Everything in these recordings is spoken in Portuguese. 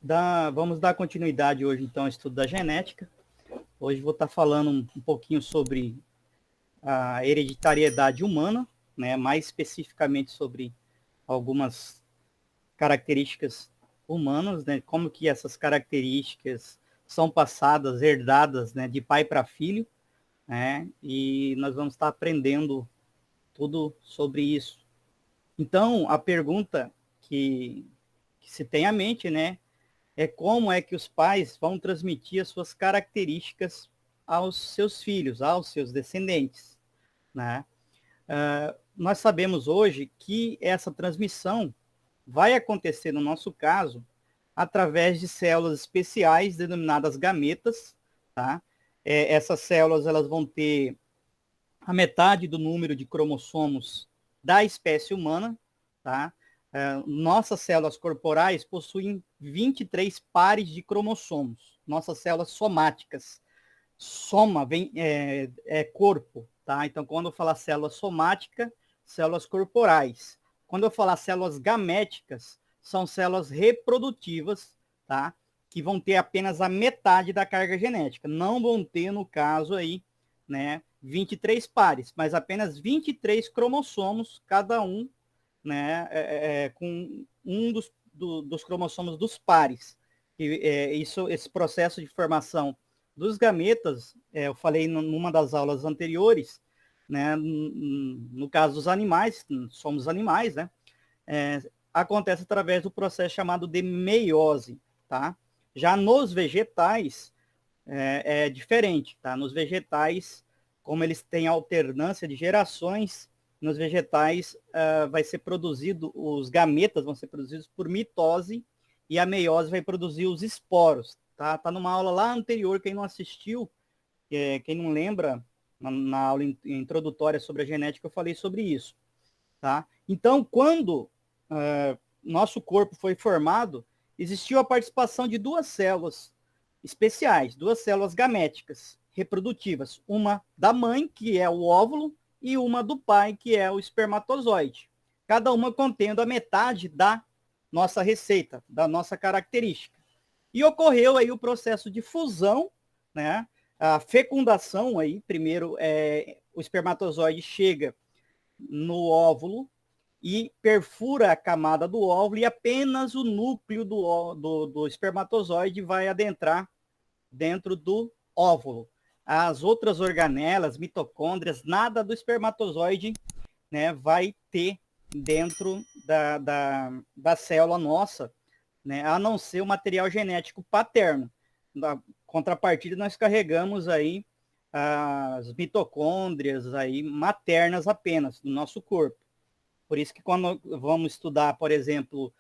Vamos dar continuidade hoje, então, ao estudo da genética. Hoje vou estar falando um pouquinho sobre a hereditariedade humana, né? Mais especificamente sobre algumas características humanas, né? Como que essas características são passadas, herdadas, né? De pai para filho, né? E nós vamos estar aprendendo tudo sobre isso. Então, a pergunta que se tem à mente, né? É como é que os pais vão transmitir as suas características aos seus filhos, aos seus descendentes, né? Nós sabemos hoje que essa transmissão vai acontecer, no nosso caso, através de células especiais denominadas gametas, tá? Essas células elas vão ter a metade do número de cromossomos da espécie humana, tá? Nossas células corporais possuem 23 pares de cromossomos, nossas células somáticas. Soma é corpo, tá? Então, quando eu falar célula somática, células corporais. Quando eu falar células gaméticas, são células reprodutivas, tá? Que vão ter apenas a metade da carga genética. Não vão ter, no caso aí, né, 23 pares, mas apenas 23 cromossomos, cada um, né, com um dos cromossomos dos pares. Esse processo de formação dos gametas, eu falei numa das aulas anteriores, né, no caso dos animais, somos animais, né, acontece através do processo chamado de meiose, tá? Já nos vegetais, é diferente, tá? Nos vegetais, como eles têm alternância de gerações, nos vegetais vai ser produzido, os gametas vão ser produzidos por mitose e a meiose vai produzir os esporos, tá? Tá numa aula lá anterior, quem não assistiu, quem não lembra, na aula introdutória sobre a genética, eu falei sobre isso, tá? Então, quando nosso corpo foi formado, existiu a participação de duas células especiais, duas células gaméticas reprodutivas, uma da mãe, que é o óvulo, e uma do pai, que é o espermatozoide. Cada uma contendo a metade da nossa receita, da nossa característica. E ocorreu aí o processo de fusão, né? A fecundação aí, primeiro o espermatozoide chega no óvulo e perfura a camada do óvulo e apenas o núcleo do espermatozoide vai adentrar dentro do óvulo. As outras organelas, mitocôndrias, nada do espermatozoide, né, vai ter dentro da célula nossa, né, a não ser o material genético paterno. Na contrapartida, nós carregamos aí as mitocôndrias aí maternas apenas no nosso corpo. Por isso que quando vamos estudar, por exemplo,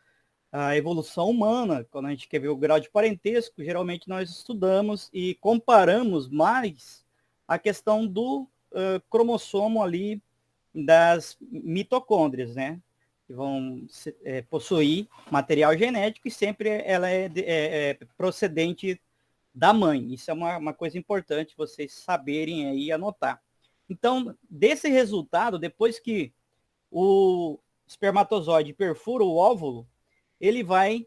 a evolução humana, quando a gente quer ver o grau de parentesco, geralmente nós estudamos e comparamos mais a questão do cromossomo ali das mitocôndrias, né? Que vão possuir material genético e sempre ela é procedente da mãe. Isso é uma coisa importante vocês saberem aí e anotar. Então, desse resultado, depois que o espermatozoide perfura o óvulo, ele vai,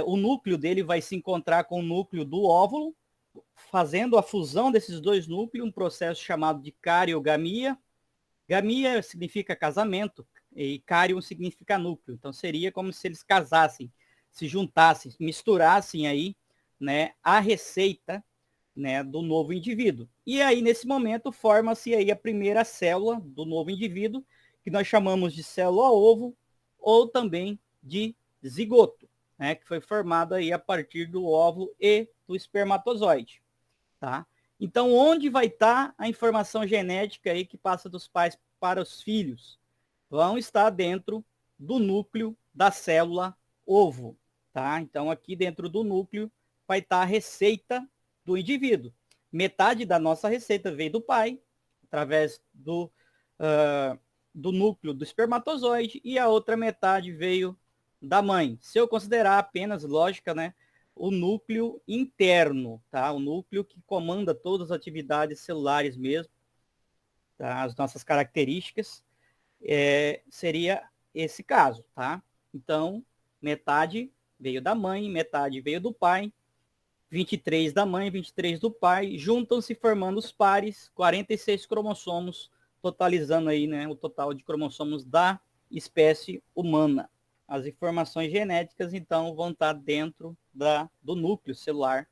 o núcleo dele vai se encontrar com o núcleo do óvulo, fazendo a fusão desses dois núcleos, um processo chamado de cariogamia. Gamia significa casamento e cário significa núcleo. Então seria como se eles casassem, se juntassem, misturassem aí, né, a receita, né, do novo indivíduo. E aí nesse momento forma-se aí a primeira célula do novo indivíduo, que nós chamamos de célula ovo ou também de zigoto, né, que foi formado aí a partir do óvulo e do espermatozoide, tá? Então, onde vai estar a informação genética aí que passa dos pais para os filhos? Vão estar dentro do núcleo da célula ovo, tá? Então, aqui dentro do núcleo vai estar a receita do indivíduo. Metade da nossa receita veio do pai, através do núcleo do espermatozoide, e a outra metade veio da mãe. Se eu considerar apenas, lógica, né, o núcleo interno, tá? O núcleo que comanda todas as atividades celulares mesmo, tá? As nossas características, seria esse caso, tá? Então, metade veio da mãe, metade veio do pai, 23 da mãe, 23 do pai, juntam-se formando os pares, 46 cromossomos, totalizando aí, né, o total de cromossomos da espécie humana. As informações genéticas, então, vão estar dentro do núcleo celular,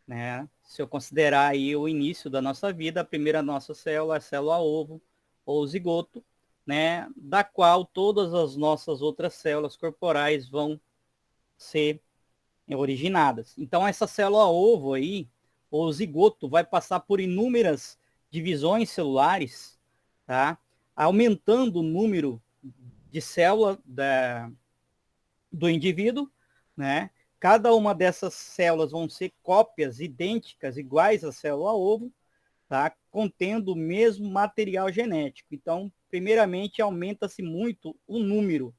né? Se eu considerar aí o início da nossa vida, a primeira nossa célula, a célula ovo ou zigoto, né? Da qual todas as nossas outras células corporais vão ser originadas. Então, essa célula ovo aí, ou zigoto, vai passar por inúmeras divisões celulares, tá? Aumentando o número de células do indivíduo, né? Cada uma dessas células vão ser cópias idênticas, iguais à célula ovo, tá? Contendo o mesmo material genético. Então, primeiramente, aumenta-se muito o número,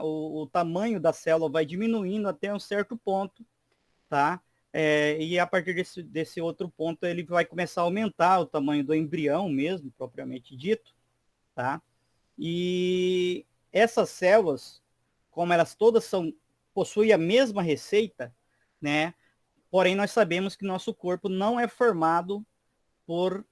o tamanho da célula vai diminuindo até um certo ponto, tá? E a partir desse outro ponto, ele vai começar a aumentar o tamanho do embrião mesmo, propriamente dito, tá? E essas células, como elas todas possuem a mesma receita, né? Porém, nós sabemos que nosso corpo não é formado por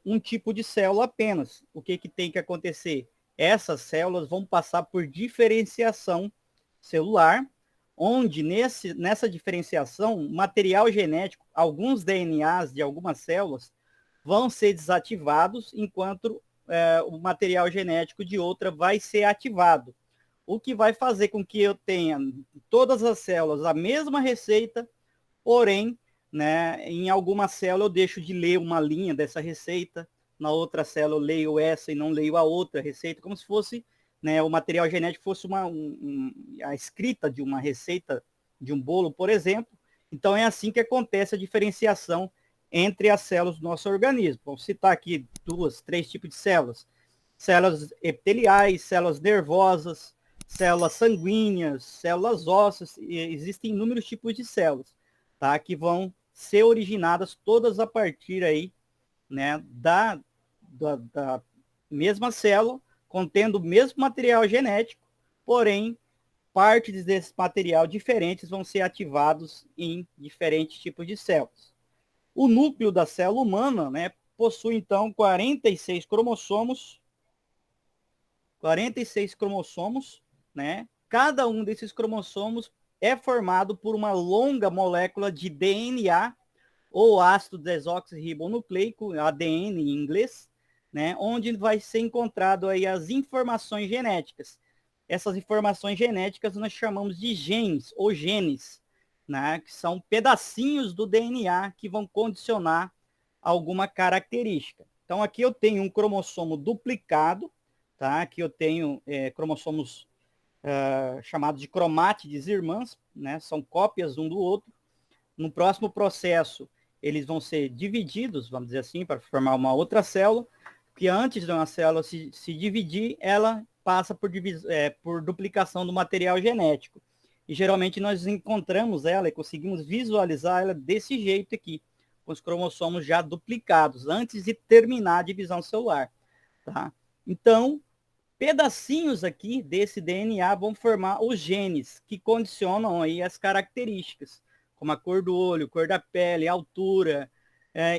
um tipo de célula apenas. O que tem que acontecer? Essas células vão passar por diferenciação celular, onde nessa diferenciação, material genético, alguns DNAs de algumas células vão ser desativados, enquanto o material genético de outra vai ser ativado. O que vai fazer com que eu tenha todas as células a mesma receita, porém, né, em alguma célula eu deixo de ler uma linha dessa receita, na outra célula eu leio essa e não leio a outra receita, como se fosse, né, o material genético fosse a escrita de uma receita de um bolo, por exemplo. Então é assim que acontece a diferenciação entre as células do nosso organismo. Vou citar aqui três tipos de células. Células epiteliais, células nervosas, células sanguíneas, células ósseas, existem inúmeros tipos de células, tá? Que vão ser originadas todas a partir aí, né, da mesma célula, contendo o mesmo material genético, porém, partes desse material diferentes vão ser ativados em diferentes tipos de células. O núcleo da célula humana, né, possui, então, 46 cromossomos, né? Cada um desses cromossomos é formado por uma longa molécula de DNA, ou ácido desoxirribonucleico, ADN em inglês, né? Onde vai ser encontrado aí as informações genéticas. Essas informações genéticas nós chamamos de genes, ou genes, né? Que são pedacinhos do DNA que vão condicionar alguma característica. Então, aqui eu tenho um cromossomo duplicado, tá? Aqui eu tenho cromossomos chamados de cromátides irmãs, né? São cópias um do outro. No próximo processo, eles vão ser divididos, vamos dizer assim, para formar uma outra célula, que antes de uma célula se dividir, ela passa por duplicação do material genético. E geralmente nós encontramos ela e conseguimos visualizar ela desse jeito aqui, com os cromossomos já duplicados, antes de terminar a divisão celular. Tá? Então, pedacinhos aqui desse DNA vão formar os genes que condicionam aí as características, como a cor do olho, cor da pele, altura,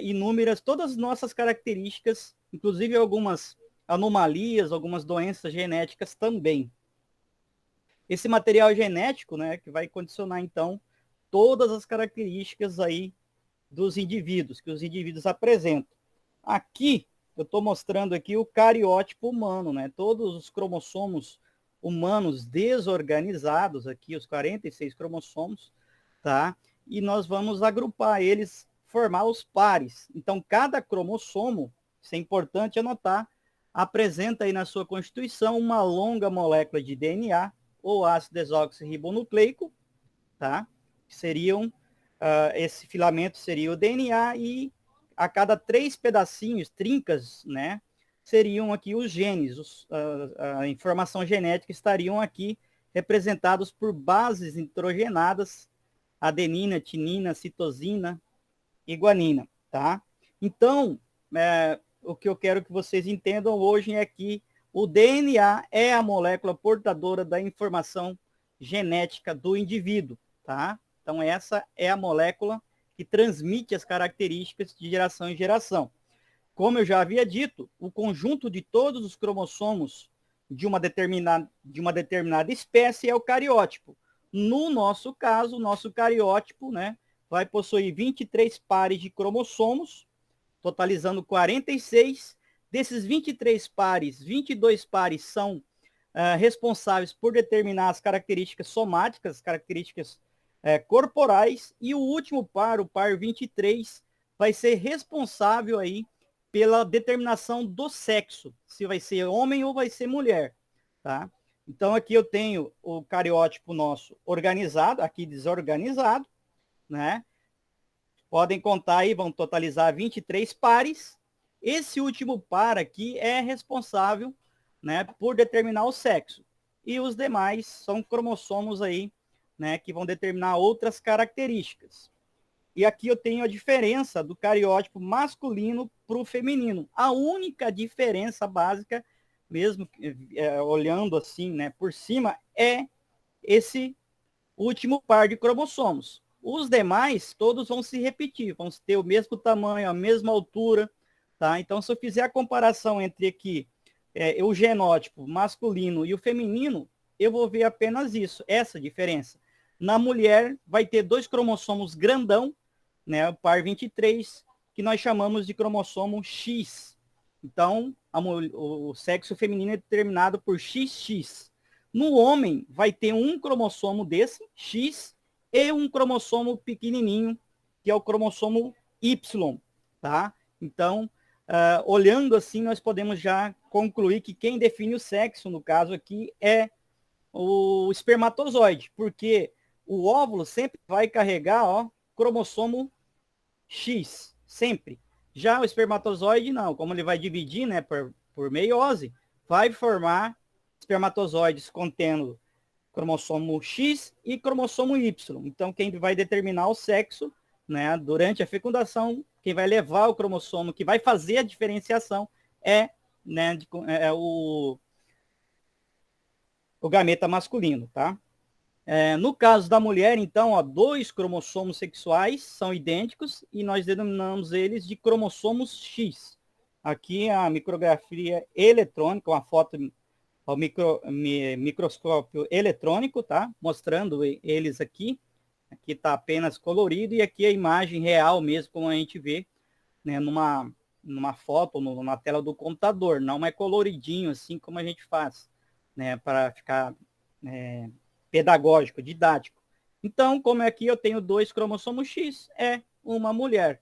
inúmeras, todas as nossas características, inclusive algumas anomalias, algumas doenças genéticas também. Esse material genético, né, que vai condicionar, então, todas as características aí dos indivíduos, que os indivíduos apresentam. Aqui, eu estou mostrando aqui o cariótipo humano, né? Todos os cromossomos humanos desorganizados aqui, os 46 cromossomos, tá? E nós vamos agrupar eles, formar os pares. Então, cada cromossomo, isso é importante anotar, apresenta aí na sua constituição uma longa molécula de DNA, ou ácido desoxirribonucleico, tá? Que seriam, esse filamento seria o DNA, e a cada 3 pedacinhos, trincas, né, seriam aqui os genes, a informação genética estariam aqui representados por bases nitrogenadas, adenina, timina, citosina e guanina, tá? Então, o que eu quero que vocês entendam hoje é que o DNA é a molécula portadora da informação genética do indivíduo, tá? Então, essa é a molécula que transmite as características de geração em geração. Como eu já havia dito, o conjunto de todos os cromossomos de uma determinada espécie é o cariótipo. No nosso caso, o nosso cariótipo, né, vai possuir 23 pares de cromossomos, totalizando 46. Desses 23 pares, 22 pares são responsáveis por determinar as características somáticas, as características corporais, e o último par, o par 23, vai ser responsável aí pela determinação do sexo, se vai ser homem ou vai ser mulher, tá? Então aqui eu tenho o cariótipo nosso organizado, aqui desorganizado, né? Podem contar aí, vão totalizar 23 pares. Esse último par aqui é responsável, né, por determinar o sexo. E os demais são cromossomos aí, né, que vão determinar outras características. E aqui eu tenho a diferença do cariótipo masculino para o feminino. A única diferença básica, mesmo olhando assim, né, por cima, é esse último par de cromossomos. Os demais, todos vão se repetir, vão ter o mesmo tamanho, a mesma altura, tá? Então, se eu fizer a comparação entre aqui o genótipo masculino e o feminino, eu vou ver apenas isso, essa diferença. Na mulher, vai ter 2 cromossomos grandão, né, o par 23, que nós chamamos de cromossomo X. Então, o sexo feminino é determinado por XX. No homem, vai ter um cromossomo desse, X, e um cromossomo pequenininho, que é o cromossomo Y, tá? Então, olhando assim, nós podemos já concluir que quem define o sexo, no caso aqui, é o espermatozoide, porque o óvulo sempre vai carregar, ó, cromossomo X, sempre. Já o espermatozoide, não. Como ele vai dividir, né, por meiose, vai formar espermatozoides contendo cromossomo X e cromossomo Y. Então, quem vai determinar o sexo, né, durante a fecundação, quem vai levar o cromossomo, que vai fazer a diferenciação, é, né, o gameta masculino, tá? No caso da mulher, então, ó, 2 cromossomos sexuais são idênticos e nós denominamos eles de cromossomos X. Aqui a micrografia eletrônica, uma foto ao microscópio eletrônico, tá? Mostrando eles aqui. Aqui está apenas colorido e aqui a imagem real mesmo, como a gente vê, né, numa foto, na tela do computador. Não é coloridinho assim como a gente faz, né, para ficar pedagógico, didático. Então, como aqui eu tenho 2 cromossomos X, é uma mulher.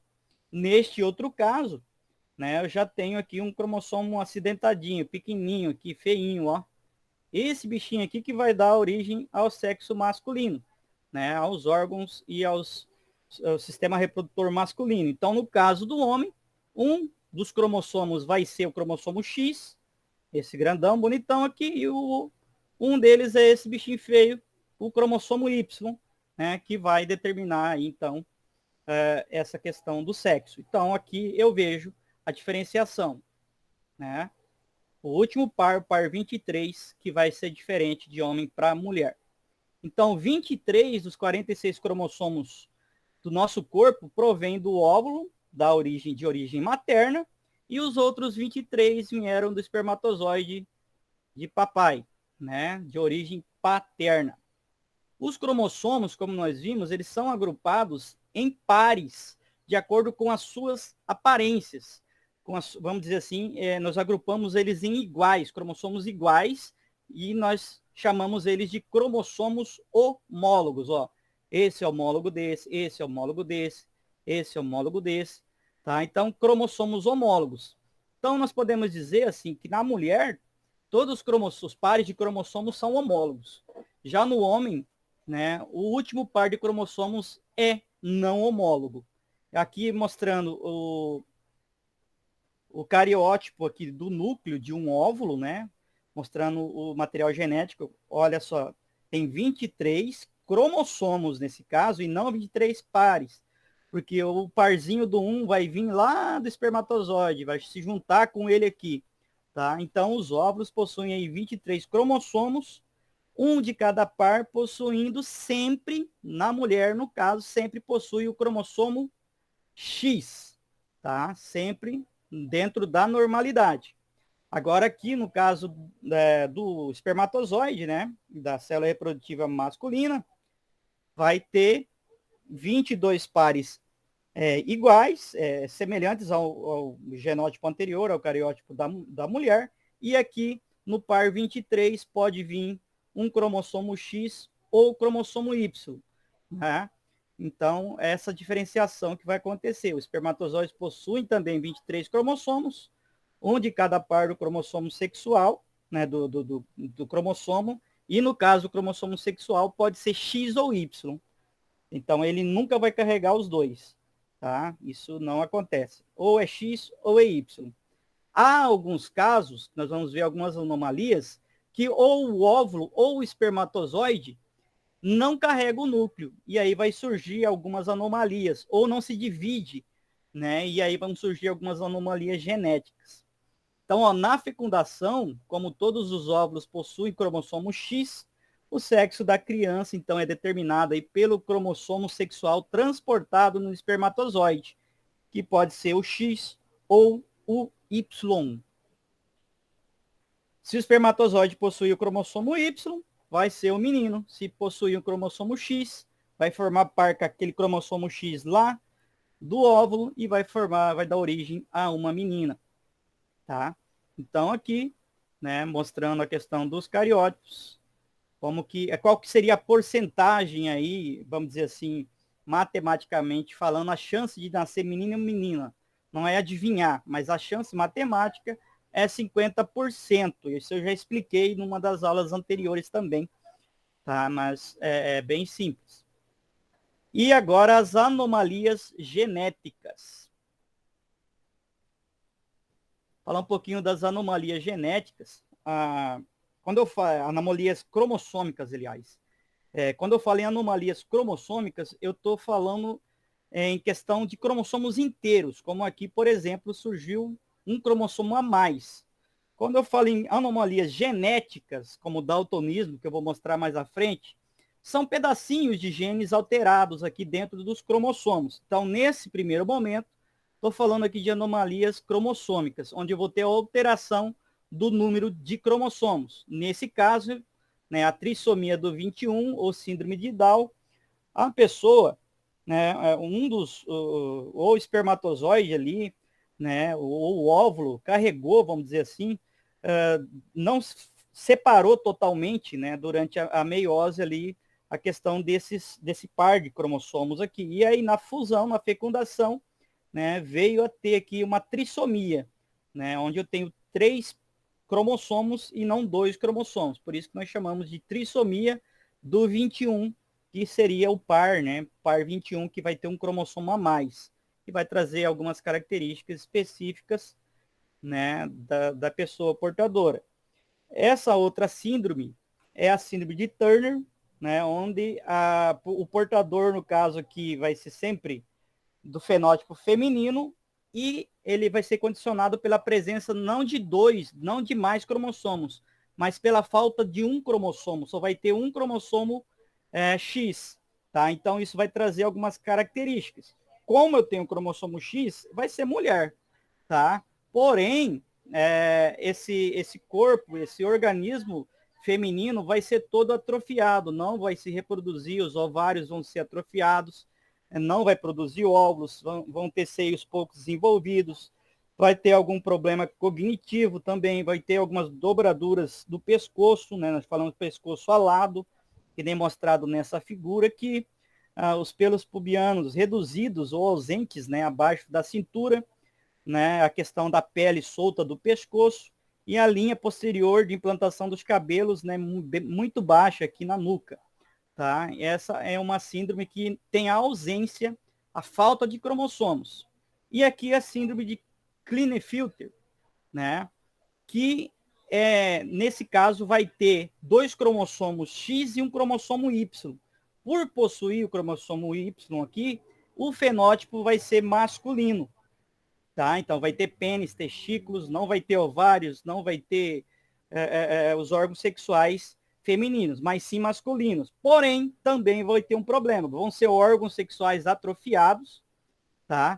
Neste outro caso, né, eu já tenho aqui um cromossomo acidentadinho, pequenininho aqui, feinho, ó. Esse bichinho aqui que vai dar origem ao sexo masculino, né, aos órgãos e ao sistema reprodutor masculino. Então, no caso do homem, um dos cromossomos vai ser o cromossomo X, esse grandão, bonitão aqui, e um deles é esse bichinho feio, o cromossomo Y, né, que vai determinar, então, essa questão do sexo. Então, aqui eu vejo a diferenciação, né? O último par, o par 23, que vai ser diferente de homem para mulher. Então, 23 dos 46 cromossomos do nosso corpo provém do óvulo, de origem materna, e os outros 23 vieram do espermatozoide de papai, né, de origem paterna. Os cromossomos, como nós vimos, eles são agrupados em pares, de acordo com as suas aparências. Vamos dizer assim, nós agrupamos eles em iguais, cromossomos iguais, e nós chamamos eles de cromossomos homólogos. Ó. Esse é homólogo desse, esse é homólogo desse, esse é homólogo desse. Tá? Então, cromossomos homólogos. Então, nós podemos dizer assim que na mulher, todos os pares de cromossomos são homólogos. Já no homem, né, o último par de cromossomos é não homólogo. Aqui mostrando o cariótipo aqui do núcleo de um óvulo, né, mostrando o material genético. Olha só, tem 23 cromossomos nesse caso e não 23 pares, porque o parzinho do 1 vai vir lá do espermatozoide, vai se juntar com ele aqui. Tá? Então, os óvulos possuem aí 23 cromossomos, um de cada par possuindo sempre, na mulher, no caso, sempre possui o cromossomo X, tá? Sempre dentro da normalidade. Agora aqui, no caso do espermatozoide, né, da célula reprodutiva masculina, vai ter 22 pares iguais, semelhantes ao genótipo anterior, ao cariótipo da mulher, e aqui no par 23 pode vir um cromossomo X ou cromossomo Y, né? Então, essa diferenciação que vai acontecer. Os espermatozoides possuem também 23 cromossomos, um de cada par do cromossomo sexual, né, do cromossomo, e no caso, o cromossomo sexual pode ser X ou Y. Então, ele nunca vai carregar os dois, tá? Isso não acontece. Ou é X ou é Y. Há alguns casos, nós vamos ver algumas anomalias, que ou o óvulo ou o espermatozoide não carrega o núcleo. E aí vai surgir algumas anomalias, ou não se divide, né? E aí vão surgir algumas anomalias genéticas. Então, ó, na fecundação, como todos os óvulos possuem cromossomo X, o sexo da criança, então, é determinado aí pelo cromossomo sexual transportado no espermatozoide, que pode ser o X ou o Y. Se o espermatozoide possui o cromossomo Y, vai ser o menino. Se possuir o cromossomo X, vai formar parte aquele cromossomo X lá do óvulo e vai dar origem a uma menina, tá? Então aqui, né, mostrando a questão dos cariótipos, qual que seria a porcentagem aí, vamos dizer assim, matematicamente falando, a chance de nascer menino ou menina. Não é adivinhar, mas a chance matemática é 50%. Isso eu já expliquei numa das aulas anteriores também, tá? Mas é bem simples. E agora as anomalias genéticas. Falar um pouquinho das anomalias genéticas. Quando eu falo anomalias cromossômicas, aliás. Quando eu falo em anomalias cromossômicas, eu estou falando em questão de cromossomos inteiros, como aqui, por exemplo, surgiu um cromossomo a mais. Quando eu falo em anomalias genéticas, como o daltonismo, que eu vou mostrar mais à frente, são pedacinhos de genes alterados aqui dentro dos cromossomos. Então, nesse primeiro momento, estou falando aqui de anomalias cromossômicas, onde eu vou ter a alteração do número de cromossomos. Nesse caso, né, a trissomia do 21, ou síndrome de Down, a pessoa, né, ou espermatozoide ali, né, ou o óvulo carregou, vamos dizer assim, não separou totalmente, né, durante a meiose ali, a questão desse par de cromossomos aqui. E aí, na fusão, na fecundação, né, veio a ter aqui uma trissomia, né, onde eu tenho 3 cromossomos e não 2 cromossomos. Por isso que nós chamamos de trissomia do 21, que seria o par, né, par 21, que vai ter um cromossomo a mais, que vai trazer algumas características específicas, né, da pessoa portadora. Essa outra síndrome é a síndrome de Turner, né, onde o portador, no caso aqui, vai ser sempre do fenótipo feminino e ele vai ser condicionado pela presença não de 2, não de mais cromossomos, mas pela falta de um cromossomo. Só vai ter um cromossomo X, tá? Então isso vai trazer algumas características. Como eu tenho um cromossomo X, vai ser mulher, tá? Porém, esse corpo, esse organismo feminino vai ser todo atrofiado, não vai se reproduzir, os ovários vão ser atrofiados, não vai produzir óvulos, vão ter seios pouco desenvolvidos, vai ter algum problema cognitivo também, vai ter algumas dobraduras do pescoço, né? Nós falamos pescoço alado, que nem mostrado nessa figura, que os pelos pubianos reduzidos ou ausentes, né, abaixo da cintura, né, a questão da pele solta do pescoço e a linha posterior de implantação dos cabelos, né, muito baixa aqui na nuca. Tá? Essa é uma síndrome que tem a ausência, a falta de cromossomos. E aqui a síndrome de Klinefelter, né? Que nesse caso vai ter 2 cromossomos X e um cromossomo Y. Por possuir o cromossomo Y aqui, o fenótipo vai ser masculino. Tá? Então vai ter pênis, testículos, não vai ter ovários, não vai ter os órgãos sexuais femininos, mas sim masculinos. Porém, também vai ter um problema. Vão ser órgãos sexuais atrofiados, tá?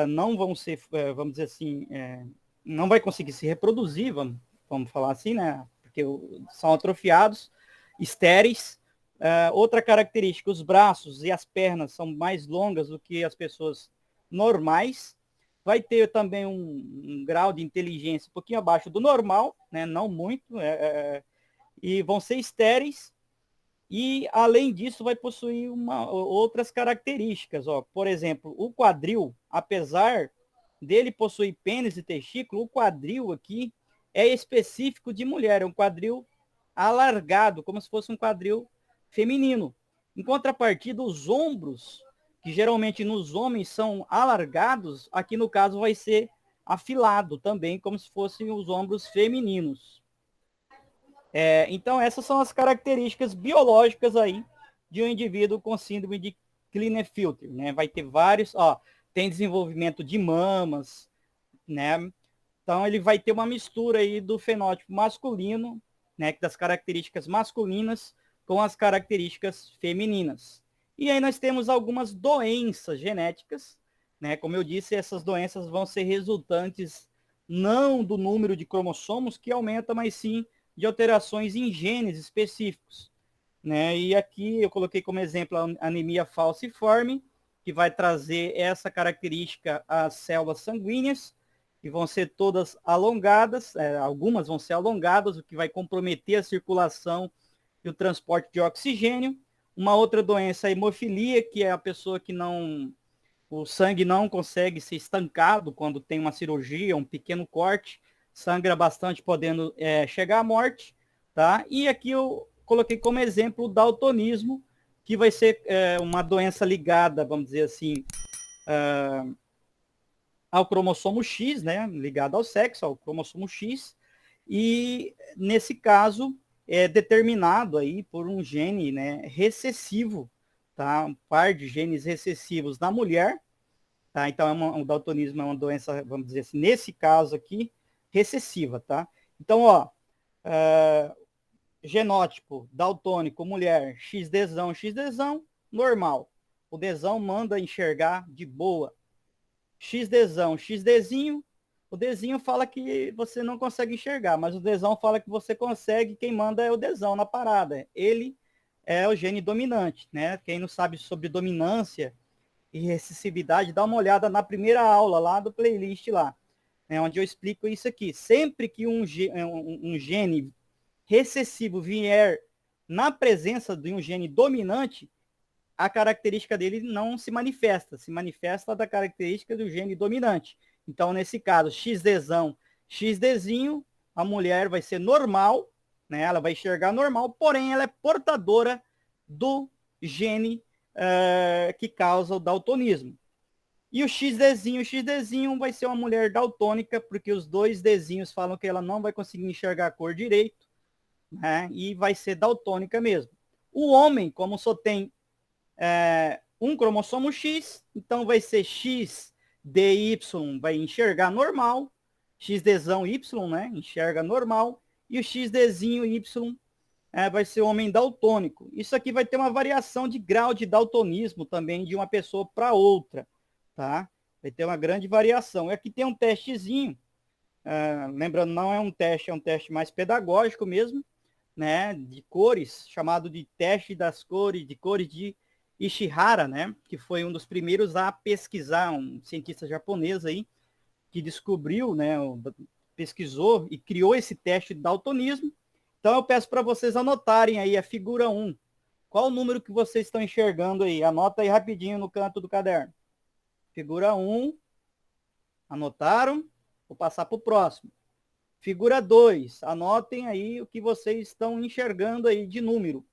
Não vão ser, vamos dizer assim, não vai conseguir se reproduzir, vamos falar assim, né? Porque são atrofiados, estéreis. Outra característica, os braços e as pernas são mais longas do que as pessoas normais. Vai ter também um grau de inteligência um pouquinho abaixo do normal, né? Não muito, e vão ser estéreis. E, além disso, vai possuir outras características. Ó. Por exemplo, o quadril, apesar dele possuir pênis e testículo, o quadril aqui é específico de mulher. É um quadril alargado, como se fosse um quadril feminino. Em contrapartida, os ombros, que geralmente nos homens são alargados, aqui no caso vai ser afilado também, como se fossem os ombros femininos. Então, essas são as características biológicas aí de um indivíduo com síndrome de Klinefelter, né? Vai ter vários, tem desenvolvimento de mamas, né? Então, ele vai ter uma mistura aí do fenótipo masculino, né? Das características masculinas com as características femininas. E aí nós temos algumas doenças genéticas, né? Como eu disse, essas doenças vão ser resultantes não do número de cromossomos que aumenta, mas sim de alterações em genes específicos, né? E aqui eu coloquei como exemplo a anemia falciforme, que vai trazer essa característica às células sanguíneas, que vão ser todas alongadas, algumas vão ser alongadas, o que vai comprometer a circulação e o transporte de oxigênio. Uma outra doença é a hemofilia, que é a pessoa que o sangue não consegue ser estancado quando tem uma cirurgia, um pequeno corte, sangra bastante, podendo chegar à morte, tá? E aqui eu coloquei como exemplo o daltonismo, que vai ser uma doença ligada, vamos dizer assim, ao cromossomo X, né? Ligada ao sexo, ao cromossomo X, e nesse caso é determinado aí por um gene, né, recessivo, tá? Um par de genes recessivos na mulher, tá? Então, o daltonismo é uma doença, vamos dizer assim, nesse caso aqui, recessiva, tá? Então, genótipo, daltônico, mulher, XDzão, XDzão, normal. O Dzão manda enxergar de boa. XDzão, XDzinho, o Dzinho fala que você não consegue enxergar, mas o Dzão fala que você consegue, quem manda é o Dzão na parada. Ele é o gene dominante, né? Quem não sabe sobre dominância e recessividade, dá uma olhada na primeira aula lá do playlist lá, né, onde eu explico isso aqui. Sempre que um gene recessivo vier na presença de um gene dominante, a característica dele não se manifesta da característica do gene dominante. Então, nesse caso, XDzão, XDzinho, a mulher vai ser normal, né? Ela vai enxergar normal, porém ela é portadora do gene que causa o daltonismo. E o XDzinho vai ser uma mulher daltônica, porque os dois Dzinhos falam que ela não vai conseguir enxergar a cor direito, né? E vai ser daltônica mesmo. O homem, como só tem um cromossomo X, então vai ser XDY, vai enxergar normal, XDzão Y, né? Enxerga normal, e o XDzinho Y vai ser homem daltônico. Isso aqui vai ter uma variação de grau de daltonismo também de uma pessoa para outra, tá? Vai ter uma grande variação. E aqui tem um testezinho, lembrando, não é um teste, é um teste mais pedagógico mesmo, né? De cores, chamado de teste das cores, de cores de Ishihara, né? Que foi um dos primeiros a pesquisar, um cientista japonês aí, que descobriu, né? Pesquisou e criou esse teste de daltonismo. Então eu peço para vocês anotarem aí a figura 1. Qual o número que vocês estão enxergando aí? Anota aí rapidinho no canto do caderno. Figura 1. Anotaram? Vou passar para o próximo. Figura 2. Anotem aí o que vocês estão enxergando aí de número.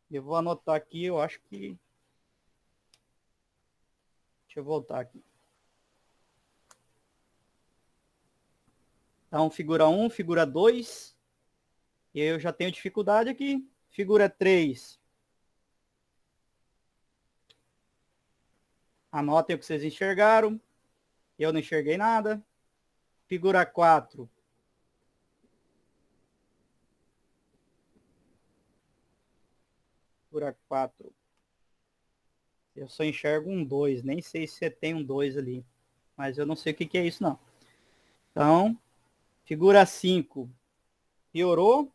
Eu vou anotar aqui, eu acho que... Deixa eu voltar aqui. Então, figura 1, figura 2. Eu já tenho dificuldade aqui. Figura 3. Anotem o que vocês enxergaram. Eu não enxerguei nada. Figura 4. figura 4. Eu só enxergo um 2, nem sei se você tem um 2 ali. Mas eu não sei o que é isso, não. Então, figura 5 piorou.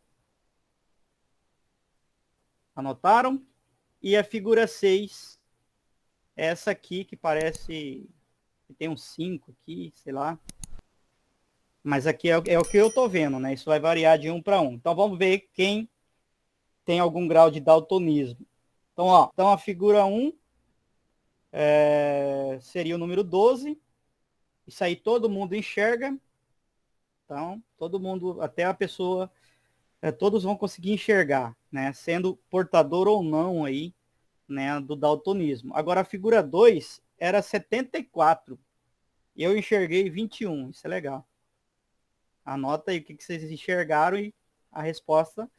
Anotaram? E a figura 6, essa aqui que parece que tem um 5 aqui, sei lá. Mas aqui é o que eu tô vendo, né? Isso vai variar de 1 para 1. Então vamos ver quem tem algum grau de daltonismo. Então, ó, então a figura 1 seria o número 12. Isso aí todo mundo enxerga. Então, todo mundo, até a pessoa, todos vão conseguir enxergar, né? Sendo portador ou não aí, né, do daltonismo. Agora a figura 2 era 74. E eu enxerguei 21. Isso é legal. Anota aí o que vocês enxergaram e a resposta,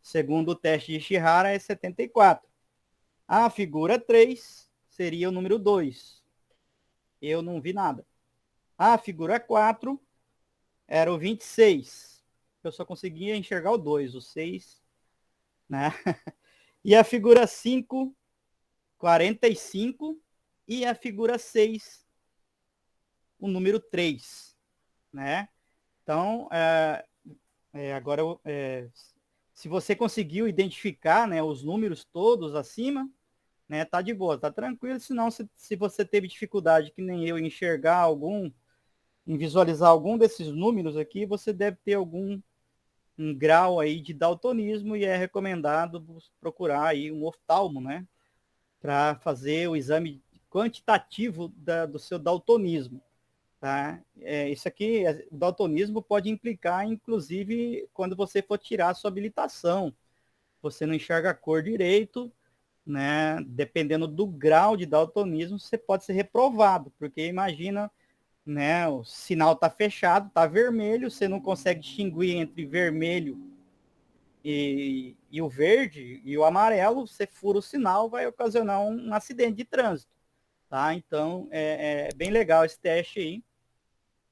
segundo o teste de Shihara, é 74. A figura 3 seria o número 2. Eu não vi nada. A figura 4 era o 26. Eu só conseguia enxergar o 2, o 6, né? E a figura 5, 45. E a figura 6, o número 3, né? Então, agora, se você conseguiu identificar, né, os números todos acima, né, tá de boa, tá tranquilo. Senão, se você teve dificuldade, que nem eu, em enxergar algum, em visualizar algum desses números aqui, você deve ter algum um grau aí de daltonismo e é recomendado procurar aí um oftalmo, né, para fazer o exame quantitativo do seu daltonismo. Tá? Isso aqui, o daltonismo pode implicar, inclusive, quando você for tirar a sua habilitação. Você não enxerga a cor direito, né? Dependendo do grau de daltonismo, você pode ser reprovado, porque imagina, né? O sinal está fechado, está vermelho, você não consegue distinguir entre vermelho e o verde e o amarelo, você fura o sinal, vai ocasionar um acidente de trânsito. Tá? Então, é bem legal esse teste aí.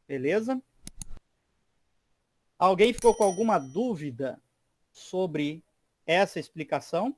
Beleza? Alguém ficou com alguma dúvida sobre essa explicação?